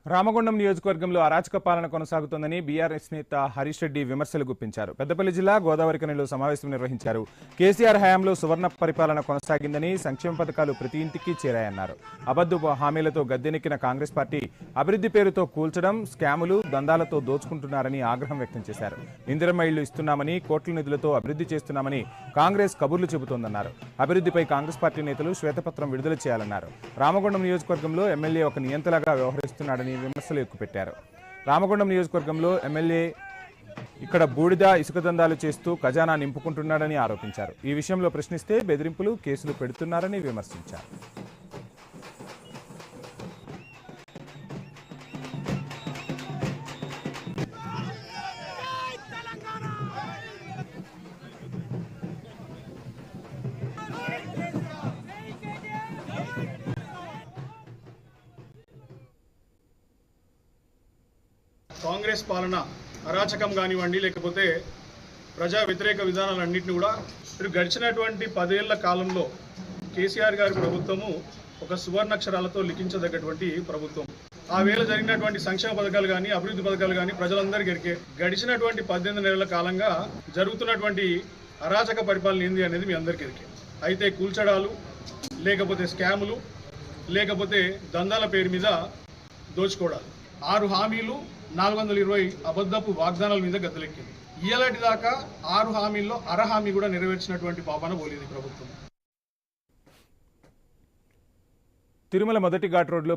రామగుండం నియోజకవర్గంలో అరాచక పాలన కొనసాగుతోందని బీఆర్ఎస్ నేత హరీష్ రెడ్డి విమర్శలు గుప్పించారు. పెద్దపల్లి జిల్లా గోదావరిఖనిలో సమావేశం నిర్వహించారు. కేసీఆర్ హయాంలో సువర్ణ పరిపాలన కొనసాగిందని, సంక్షేమ పథకాలు ప్రతి ఇంటికి చేరాయన్నారు. అబద్ధపు హామీలతో గద్దెనెక్కిన కాంగ్రెస్ పార్టీ అభివృద్ధి పేరుతో కూల్చడం, స్కాములు, దందాలతో దోచుకుంటున్నారని ఆగ్రహం వ్యక్తం చేశారు. ఇందిరమ్మ ఇళ్లు ఇస్తున్నామని, కోట్ల నిధులతో అభివృద్ధి చేస్తున్నామని కాంగ్రెస్ కబుర్లు చెబుతోందన్నారు. అభివృద్ధిపై కాంగ్రెస్ పార్టీ నేతలు శ్వేతపత్రం విడుదల చేయాలన్నారు. రామగుండం నియోజకవర్గంలో ఎమ్మెల్యే ఒక నియంతలాగా వ్యవహరిస్తున్నాడని విమర్శలు ఎక్కుపెట్టారు. రామగుండం నియోజకవర్గంలో ఎమ్మెల్యే ఇక్కడ బూడిద, ఇసుక దందాలు చేస్తూ ఖజానా నింపుకుంటున్నాడని ఆరోపించారు. ఈ విషయంలో ప్రశ్నిస్తే బెదిరింపులు, కేసులు పెడుతున్నారని విమర్శించారు. కాంగ్రెస్ పాలన అరాచకం కానివ్వండి, లేకపోతే ప్రజా వ్యతిరేక విధానాలన్నింటినీ కూడా గడిచినటువంటి 10 ఏళ్ల కాలంలో కేసీఆర్ గారి ప్రభుత్వము ఒక సువర్ణాక్షరాలతో లిఖించదగ్గటువంటి ప్రభుత్వం. ఆ వేళ జరిగినటువంటి సంక్షేమ పథకాలు కానీ, అభివృద్ధి పథకాలు కానీ ప్రజలందరికీ ఎరికే. గడిచినటువంటి 18 నెలల కాలంగా జరుగుతున్నటువంటి అరాచక పరిపాలన ఏంది అనేది మీ అందరికీ ఎరికే. అయితే కూల్చడాలు, లేకపోతే స్కాములు, లేకపోతే దందాల పేరు మీద దోచుకోవడాలు, 6 హామీలు, 420 అబద్ధపు వాగ్దానాల మీద గద్దెలెక్కింది. ఇయ్యాలటి దాకా 6 హామీల్లో అర హామీ కూడా నెరవేర్చినటువంటి పాపాన పోలేదు ప్రభుత్వం. తిరుమల మొదటి ఘాట్ రోడ్లో